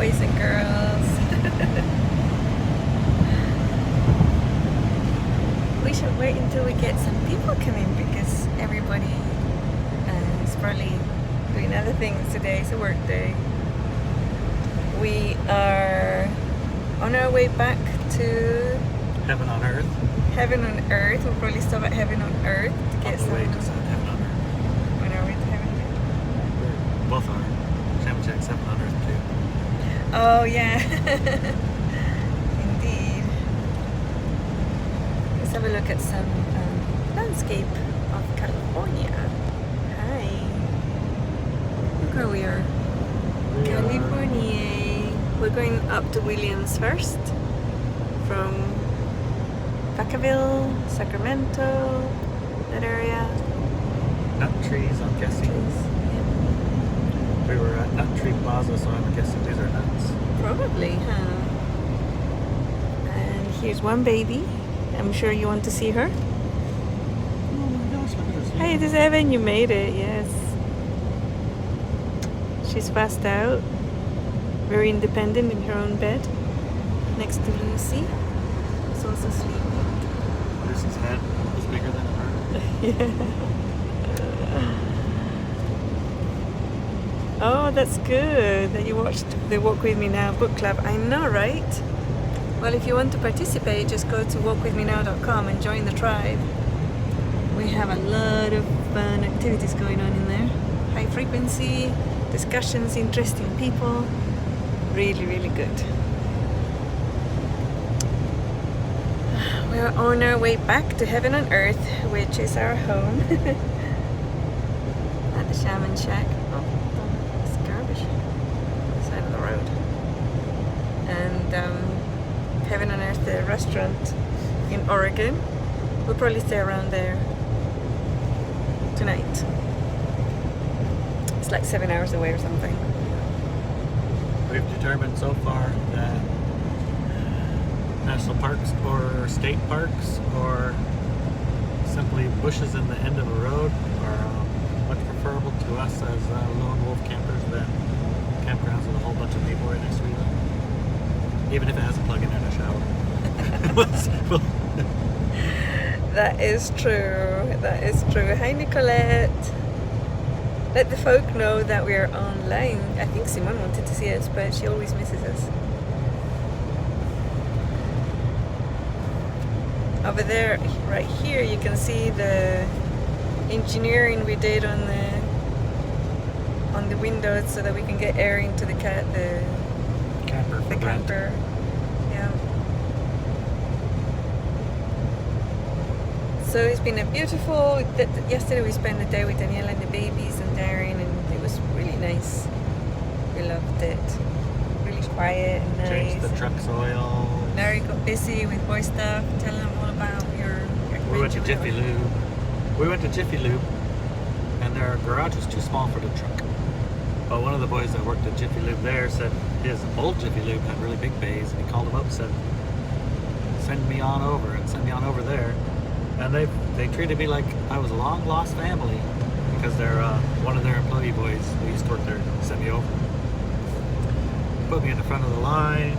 boys and girls. We should wait until we get some people coming because everybody is probably doing other things today. It's a work day. We are on our way back to Heaven on Earth. Heaven on Earth. We'll probably stop at Heaven on Earth to get some. Way to Heaven on Earth. When are we to Heaven on Earth? Both are. Sam checks Heaven on Earth too. Oh yeah. Indeed. Let's have a look at some landscape of California. Hi. Look where we are. California. We're going up to Williams first. From Vacaville, Sacramento, that area. Nut trees, I'm guessing. Yeah. We were at Nut Tree Plaza, so I'm guessing these are nuts. Probably, huh? And here's one baby. I'm sure you want to see her. Oh my gosh, look at this. Hey, this is Evan. You made it, yes. She's passed out. Very independent in her own bed. Next to Lucy. Who's also sleeping. Lucy's head is bigger than her. Yeah. Oh, that's good that you watched the Walk With Me Now book club. I know, right? Well, if you want to participate, just go to walkwithmenow.com and join the tribe. We have a lot of fun activities going on in there. High frequency, discussions, interesting people. Really, really good. We're on our way back to Heaven on Earth, which is our home. At the Shaman Shack. Oh, it's garbage. Side of the road. And Heaven on Earth, the restaurant in Oregon. We'll probably stay around there tonight. It's like 7 hours away or something. We've determined so far that national parks or state parks or simply bushes in the end of a road are much preferable to us as lone wolf campers than campgrounds with a whole bunch of people right next to each other. Even if it has a plug-in and a shower. That is true. That is true. Hi, Nicolette. Let the folk know that we're online. I think Simone wanted to see us, but she always misses us. Over there, right here, you can see the engineering we did on the windows so that we can get air into the camper. Camper. Yeah. So it's been a beautiful. Yesterday we spent the day with Daniela and the babies and Darren, and it was really nice. We loved it. Really quiet and nice. Changed the truck's oil. Larry got busy with boy stuff. Tell them all about your We went to Jiffy Lube. And their garage was too small for the truck. But one of the boys that worked at Jiffy Lube there said his old Jiffy Lube had really big bays, and he called him up and said, send me on over there. And they treated me like I was a long lost family because they're one of their employee boys who used to work there sent me over. Put me in the front of the line,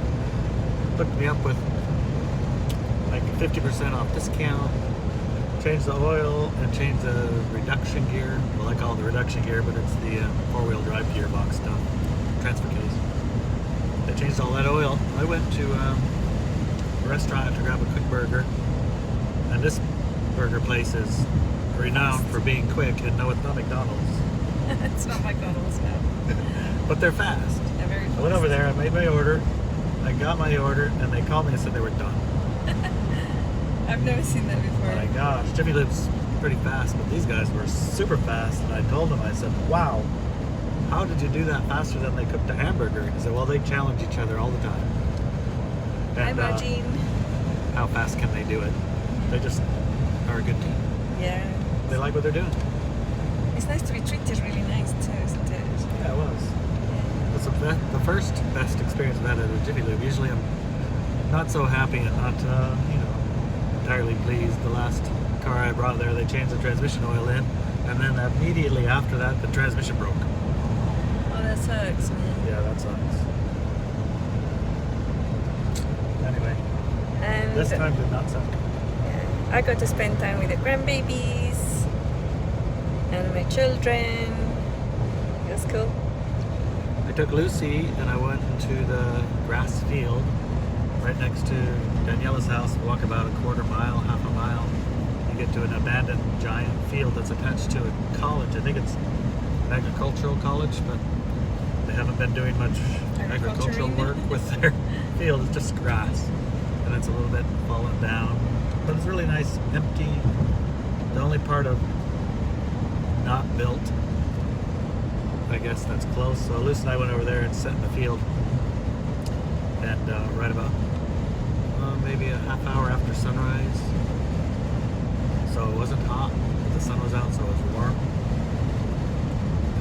hooked me up with like 50% off discount, changed the oil and changed the reduction gear. Well, I call it the reduction gear, but it's the four-wheel drive gearbox stuff, transfer case. They changed all that oil. I went to a restaurant to grab a quick burger, and this burger place is renowned for being quick, and no, it's not McDonald's. It's not McDonald's, no. But they're fast. They're very fast. I went over there, I made my order, I got my order, and they called me and said they were done. I've never seen that before. Oh my gosh, Jiffy Lube's pretty fast, but these guys were super fast, and I told them, I said, wow, how did you do that faster than they cooked a hamburger? He said, well, they challenge each other all the time. Hi, And Margine. how fast can they do it? They just are a good team. Yeah. They like what they're doing. It's nice to be treated really nice too, isn't it? Yeah, it was. That's the first best experience I've had at a Jiffy Lube. Usually I'm not so happy and not, entirely pleased. The last car I brought there, they changed the transmission oil in, and then immediately after that, the transmission broke. Oh, that sucks, man. Yeah, that sucks. And This time did not suck. yeah, I got to spend time with the grandbabies and my children. It was cool. I took Lucy and I went into the grass field right next to Daniela's house. We walk about a quarter mile, half a mile. You get to an abandoned giant field that's attached to a college. I think it's an agricultural college, but they haven't been doing much agricultural work with their field. It's just grass, and it's a little bit fallen down, but it's really nice, empty. The only part of not built, I guess, that's close. So Lucy and I went over there and sat in the field, and right about maybe a half hour after sunrise. So it wasn't hot, but the sun was out, so it was warm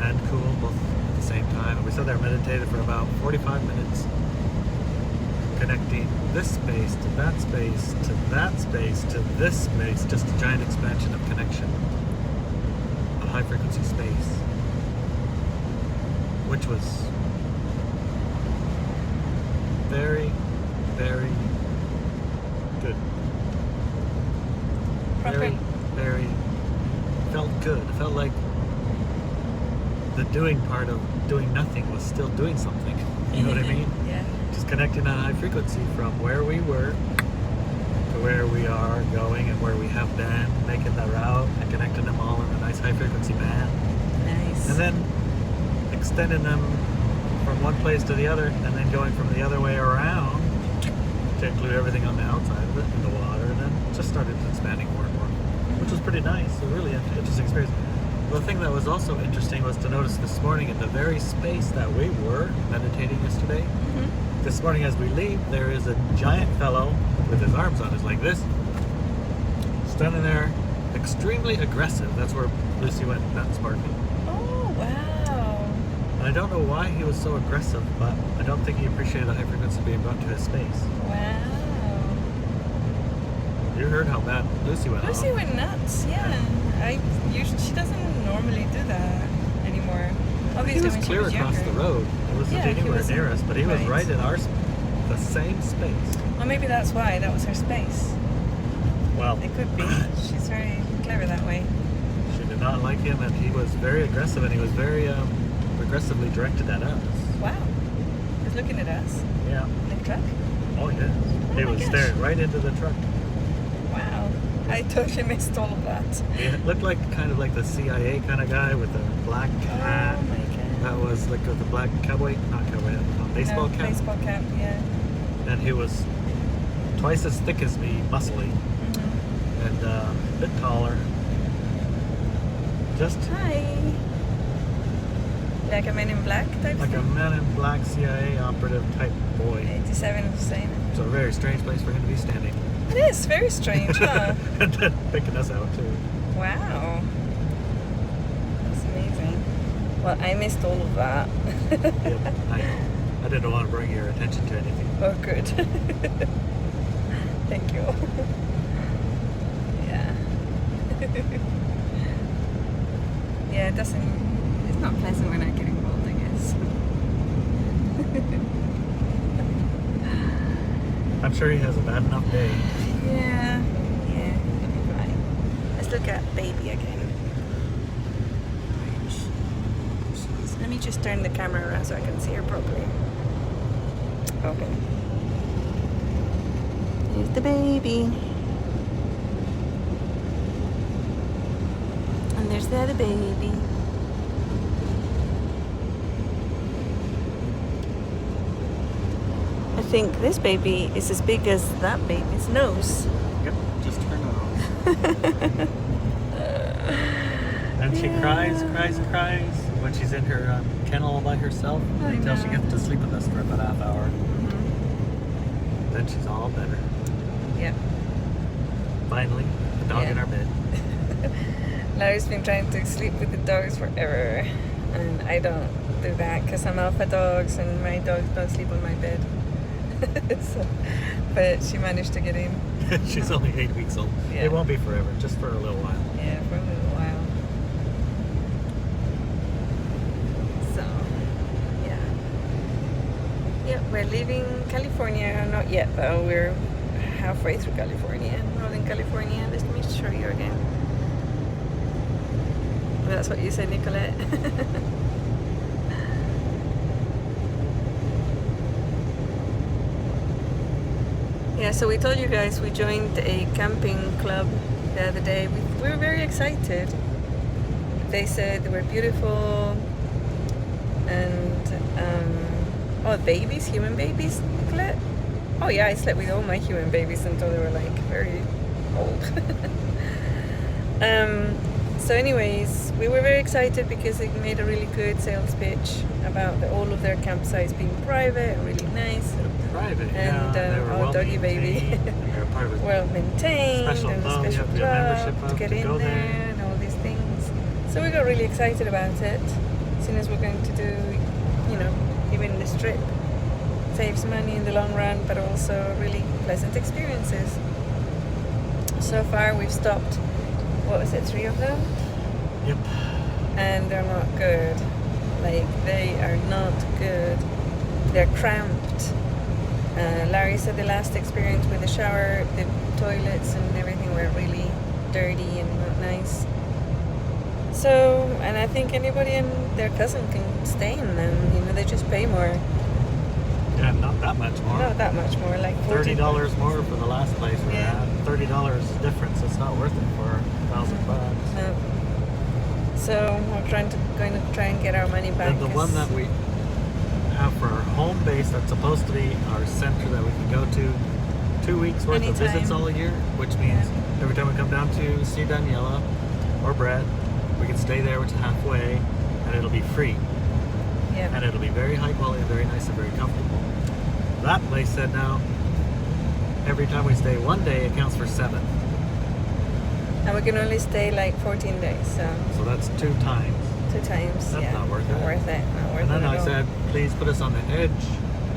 and cool both at the same time. And we sat there and meditated for about 45 minutes, connecting this space to that space to that space to this space, just a giant expansion of connection, of high frequency space, which was very, very good. Very, very, felt good. It felt like the doing part of doing nothing was still doing something. You know what I mean? Yeah. Just connecting on high frequency from where we were to where we are going and where we have been, making the route and connecting them all in a nice high frequency band. Nice. And then extending them from one place to the other, and then going from the other way around to include everything on the outside of it in the water, and then just started expanding more and more, which was pretty nice. A really interesting experience. The thing that was also interesting was to notice this morning in the very space that we were meditating yesterday, this morning as we leave, there is a giant fellow with his arms on his like this, standing there, extremely aggressive. That's where Lucy went, that sparked me. Oh, wow. And I don't know why he was so aggressive, but I don't think he appreciated the high frequency being brought to his space. Wow. You heard how bad Lucy went Lucy off. went nuts, yeah. She doesn't normally do that anymore. Obviously, He was when clear she was across younger. the road. It wasn't Yeah, he anywhere wasn't- near us, but he was right in the same space. Well, maybe that's why. That was her space. Well, It could be. She's very clever that way. she did not like him, and he was very aggressive, and he was very aggressively directed at us. Wow. He's looking at us Yeah. in the truck. Oh, yes. He my was gosh. staring right into the truck. Wow. I totally missed all of that. He looked like kind of like the CIA kind of guy with a black hat. Oh my god. That was like the black cowboy, not cowboy, baseball No, cap. Baseball cap, yeah. And he was twice as thick as me, muscly, and a bit taller. Just Hi. Like a Men in Black type like a thing? Man in Black CIA operative type boy. 87 is the same. It's a very strange place for him to be standing. It is very strange, huh? And then picking us out too. Wow. That's amazing. Well, I missed all of that. Yep, I know. I didn't want to bring your attention to anything. Oh, good. Thank you. Yeah. Yeah, it's not pleasant when I get involved, I guess. I'm sure he has a bad enough day. Yeah, it'll be fine. Let's look at baby again. Let me just turn the camera around so I can see her properly. Okay. Here's the baby. And there's the other baby. I think this baby is as big as that baby's nose. Yep, just turn it on. And she cries when she's in her kennel all by herself I until she know. gets to sleep with us for about a half hour. Mm-hmm. Then she's all better. Yep. Finally, the dog Yeah. in our bed. Larry's been trying to sleep with the dogs forever, and I don't do that because I'm alpha dogs and my dogs don't sleep on my bed. So, but she managed to get in. She's only 8 weeks old. Yeah. It won't be forever, just for a little while. Yeah, for a little while. So, yeah. Yeah, we're leaving California. Not yet, though. We're halfway through California, Northern California. Let me show you again. That's what you said, Nicolette. Yeah, so we told you guys we joined a camping club the other day. We were very excited. They said they were beautiful and oh, babies, human babies, Nicolette? Oh yeah, I slept with all my human babies until they were like very old. So anyways, we were very excited because they made a really good sales pitch about all of their campsites being private and really nice. Private, And yeah. They were our well doggy baby. maintained, and they're part of a Well maintained special and a club. You special have to be a membership club to club get to in go there there. and all these things. So we got really excited about it. As soon as we're going to do, you know, even this trip. Saves money in the long run, but also really pleasant experiences. So far we've stopped, what was it, 3 of them? Yep. And they're not good. Like, they are not good. They're cramped. Larry said the last experience with the shower, the toilets and everything were really dirty and not nice. So, and I think anybody and their cousin can stay in them. You know, they just pay more. Yeah, not that much more. Not that much more, like $30 more for the last place we were Yeah. at. $30 difference. It's not worth it for $1,000. No. So we're going to try and get our money back. And the one that we have for our home base, that's supposed to be our center that we can go to 2 weeks worth of visits Anytime. all year, which means every time we come down to see Daniela or Brett, we can stay there, which is halfway, and it'll be free. Yeah. And it'll be very high quality, very nice, and very comfortable. That place said now, every time we stay 1 day, it counts for 7. And we can only stay like 14 days, so So that's 2 times. 2 times. That's yeah. not worth it. Not worth it. Not worth And then it at I all. said, please put us on the edge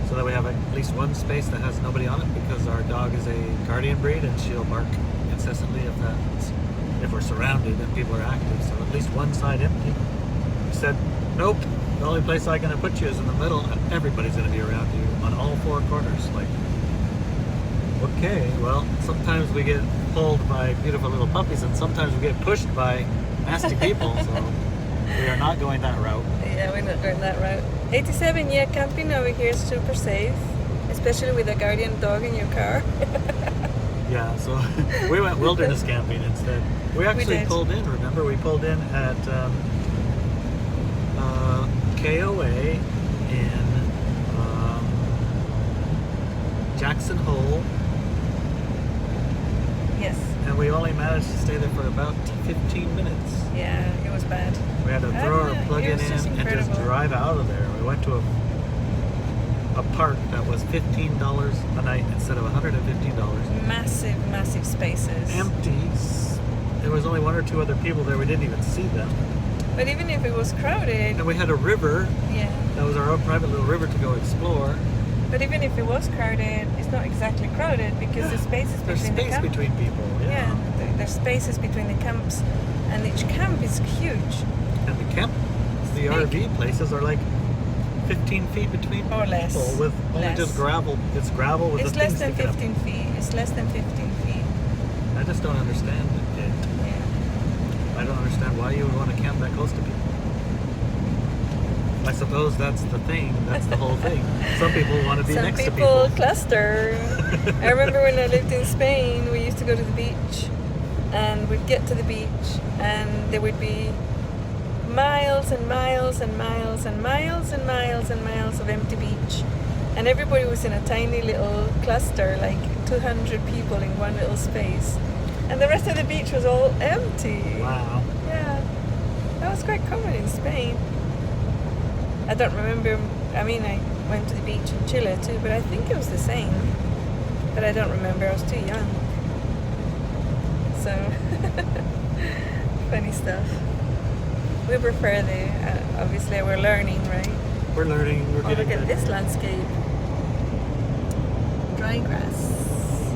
so that we have at least one space that has nobody on it, because our dog is a guardian breed and she'll bark incessantly if we're surrounded and people are active. So at least one side empty. He said, nope, the only place I'm going to put you is in the middle, and everybody's going to be around you on all 4 corners. Like, okay, well, sometimes we get pulled by beautiful little puppies and sometimes we get pushed by nasty people. So we are not going that route. Yeah, we're not going that route. 87, yeah, camping over here is super safe, especially with a guardian dog in your car. Yeah, so we went wilderness camping instead. We actually did. pulled in, remember? We pulled in at KOA in Jackson Hole, Yes. and we only managed to stay there for about 15 minutes. Yeah, it was bad. We had to throw our plug-in it was in just and just incredible. drive out of there. We went to a park that was $15 a night instead of $115. Massive, massive spaces. Empty. There was only 1 or 2 other people there. We didn't even see them. But even if it was crowded, And we had a river. yeah. That was our own private little river to go explore. But even if it was crowded, it's not exactly crowded because the spaces There's between space the camps. between people. Yeah, there's spaces between the camps, and each camp is huge, And the camp, the big. RV places are like 15 feet between or less. people with only Less. just gravel. It's gravel with It's the less things than sticking up. 15 feet. It's less than 15 feet. I just don't understand it. Yeah. I don't understand why you would want to camp that close to people. I suppose that's the thing. That's the whole thing. Some people want to be Some next to people people. cluster. I remember when I lived in Spain, we used to go to the beach, and we'd get to the beach, and there would be miles and miles and miles and miles and miles and miles of empty beach, and everybody was in a tiny little cluster, like 200 people in one little space, and the rest of the beach was all empty. Wow. Yeah, that was quite common in Spain. I don't remember. I mean, I went to the beach in Chile too, but I think it was the same. But I don't remember. I was too young. So funny stuff. We prefer the. Obviously, we're learning, right? We're learning. We're Oh, getting look at better. this landscape. Dry grass.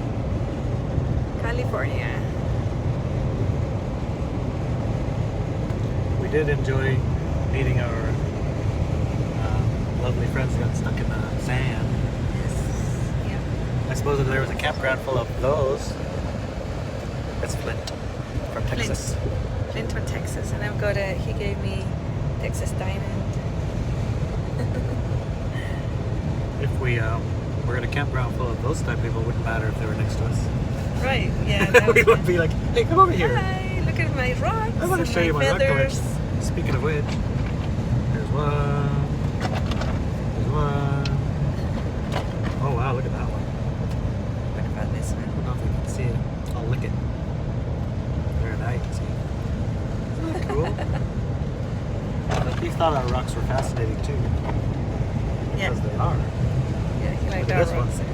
California. We did enjoy meeting our lovely friends that got stuck in the sand. Yes. Yeah. I suppose if there was a campground full of those, it's Flint from Texas. Flint from Texas, and I've got he gave me Texas Diamond. If we were at a campground full of those type of people, it wouldn't matter if they were next to us. Right, yeah. We would be like, hey, come over here. Hi, look at my rocks. I want to show you my rock feathers. collection. Speaking of which, here's one. There's one. Oh wow, look at that one. What about this I one? don't know if you can see it. I'll lick it. There, now you can see it. Isn't that cool? You thought our rocks were fascinating too. Yeah. Because they are. Yeah, he liked Look our at this one. rocks there.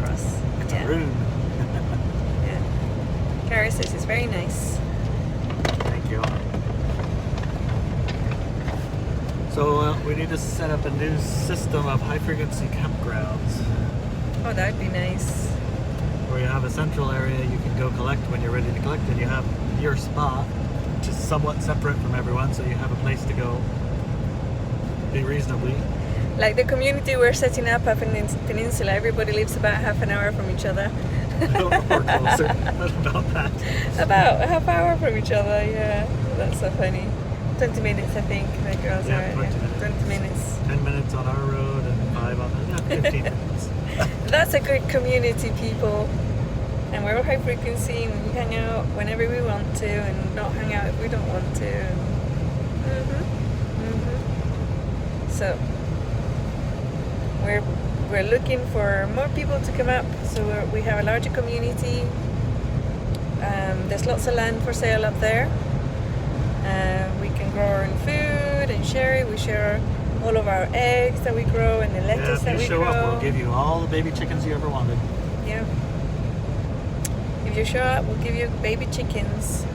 Cross. It's Yeah. a rune. Yeah. Kara says it's very nice. Thank you. So we need to set up a new system of high frequency campgrounds Oh, that'd be nice. where you have a central area you can go collect when you're ready to collect, and you have your spot, which is somewhat separate from everyone, so you have a place to go. Be reasonably. Like the community we're setting up in the peninsula, everybody lives about half an hour from each other. Or closer. What about that? About a half hour from each other, yeah. That's so funny. 20 minutes, I think. The girls Yeah, are 20 minutes. 20 minutes. 10 minutes on our road and 5 on the 15 minutes. That's a good community, people. And we're high frequency, and we hang out whenever we want to, and not hang out if we don't want to. So we're looking for more people to come up, so we have a larger community. There's lots of land for sale up there. We can grow our own food and share it. We share all of our eggs that we grow and the lettuce that if we you show grow. up, we'll give you all the baby chickens you ever wanted. Yeah. If you show up, we'll give you baby chickens.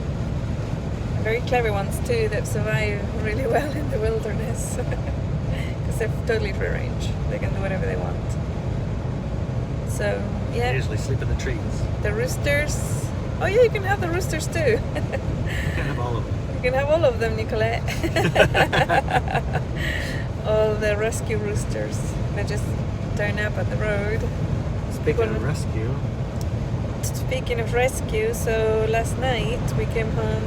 Very clever ones too that survive really well in the wilderness. Because they're totally free range. They can do whatever they want. So, They yeah. usually sleep in the trees. The roosters. Oh yeah, you can have the roosters too. You can have all of them. You can have all of them, Nicolette. All the rescue roosters. They just turn up at the road. Speaking of rescue, Speaking of rescue, so last night we came home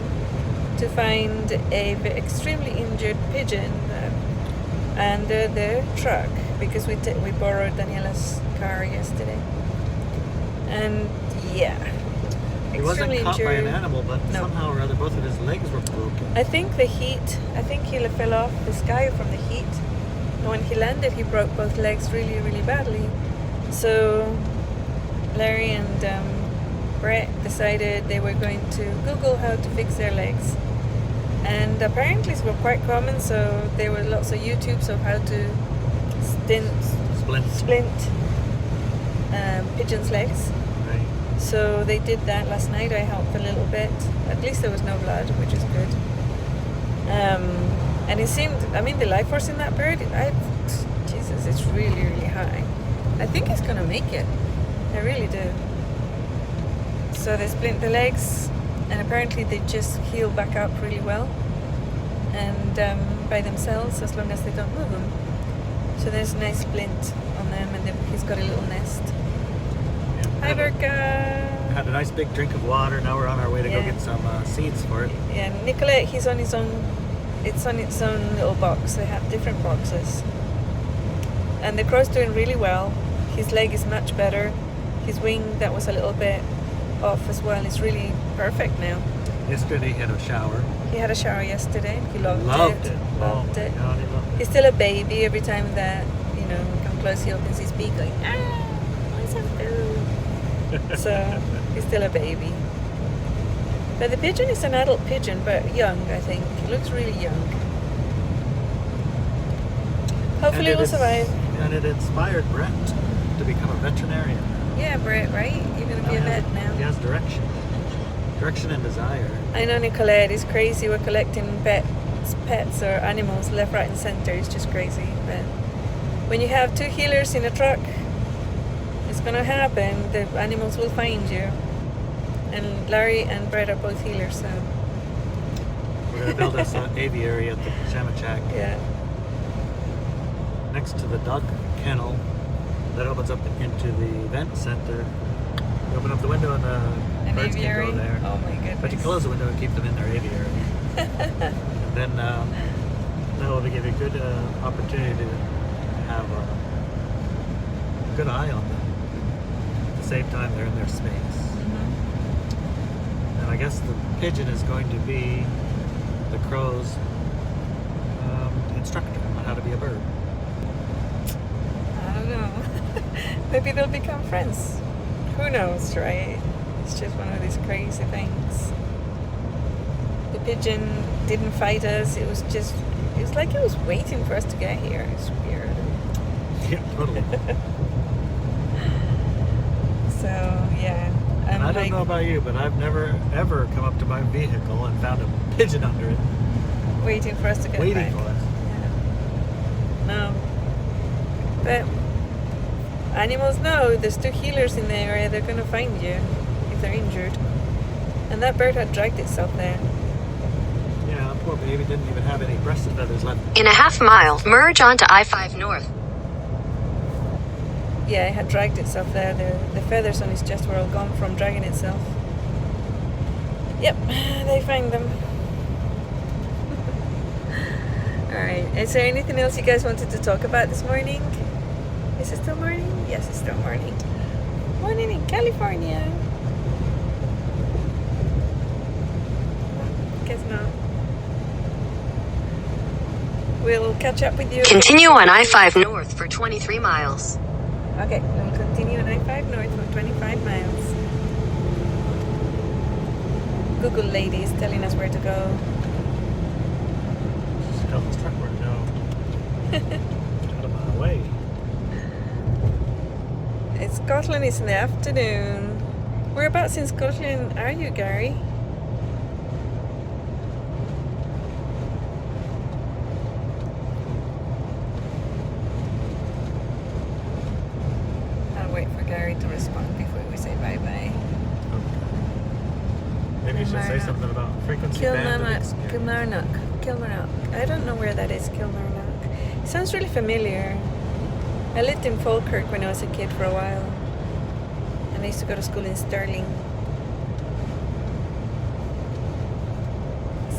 to find a extremely injured pigeon under the truck because we borrowed Daniela's car yesterday. And yeah, he wasn't extremely caught by an injured. animal, but No. somehow or other both of his legs were broken. I think the heat, I think he fell off the sky from the heat. And when he landed, he broke both legs really, really badly. So Larry and Brett decided they were going to Google how to fix their legs. And apparently it's quite common, so there were lots of YouTubes of how to splint pigeons' legs. Right. So they did that last night. I helped a little bit. At least there was no blood, which is good. And it seemed, I mean, the life force in that bird, Jesus, it's really, really high. I think it's gonna make it. I really do. So they splint the legs, and apparently they just heal back up really well, and by themselves, as long as they don't move them. So there's a nice splint on them, and he's got a little nest. Yeah. Hi, Berka. Had a nice big drink of water. Now we're on our way to go Yeah. get some seeds for it. Yeah, Nicolette, he's on his own. It's on its own little box. They have different boxes, and the crow's doing really well. His leg is much better. His wing, that was a little bit off as well, is really perfect now. Yesterday he had a shower. He had a shower yesterday. He loved it. Oh Loved my it. God, he loved it. He's still a baby. Every time that, we come close, he opens his beak going, ah, I want some food. So he's still a baby. But the pigeon is an adult pigeon, but young, I think. He looks really young. Hopefully it will survive. And it inspired Brett to become a veterinarian. Yeah, Brett, right? You're going to be a vet He now. has direction. Direction and desire. I know, Nicolette, it's crazy. We're collecting pets or animals left, right, and center. It's just crazy. But when you have two healers in a truck, it's going to happen. The animals will find you. And Larry and Brett are both healers, so We're going to build us an aviary at the Shamachak. yeah. Next next to the dog kennel that opens up into the event center. You open up the window and the An birds aviary? can go there. Oh my goodness. But you close the window and keep them in their aviary. And then that will give you a good opportunity to have a good eye on them. At the same time, they're in their space. Mm-hmm. And I guess the pigeon is going to be the crow's instructor on how to be a bird. I don't know. Maybe they'll become friends. Who knows, right? It's just one of these crazy things. The pigeon didn't fight us. It was like it was waiting for us to get here. It's weird. Yeah, totally. So, yeah. And I don't know about you, but I've never ever come up to my vehicle and found a pigeon under it. Waiting for us to get Waiting back. for us. Yeah. No. But animals know there's 2 healers in the area. They're going to find you if they're injured. And that bird had dragged itself there. Yeah, poor baby didn't even have any breast feathers left. In a half mile, merge onto I-5 North. Yeah, it had dragged itself there. The feathers on its chest were all gone from dragging itself. Yep, they find them. Alright, is there anything else you guys wanted to talk about this morning? Is it still morning? Yes, it's still morning. Morning in California. Guess not. We'll catch up with you. Continue on I-5 North for 23 miles. Okay, we'll continue on I-5 North for 25 miles. Google lady is telling us where to go. Just tell this truck where to go. Out of my way. It's Scotland, it's in the afternoon. Whereabouts in Scotland are you, Gary? I'll wait for Gary to respond before we say bye-bye. Maybe you should say Kilmarnock. something about frequency band of experience. Kilmarnock. I don't know where that is, Kilmarnock. It sounds really familiar. I lived in Falkirk when I was a kid for a while. And I used to go to school in Stirling.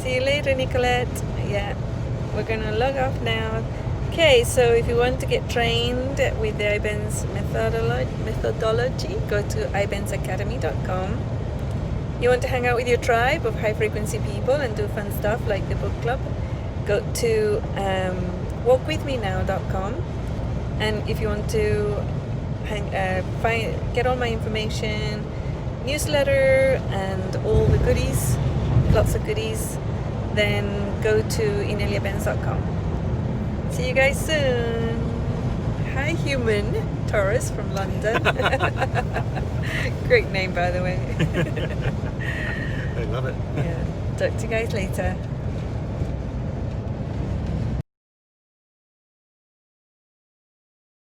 See you later, Nicolette. Yeah, we're gonna log off now. Okay, so if you want to get trained with the iBenz methodology, go to iBenzAcademy.com. You want to hang out with your tribe of high frequency people and do fun stuff like the book club, go to walkwithmenow.com. And if you want to get all my information, newsletter and all the goodies, lots of goodies, then go to ineliabenz.com. See you guys soon. Hi, Human Taurus from London. Great name, by the way. I love it. Yeah. Talk to you guys later.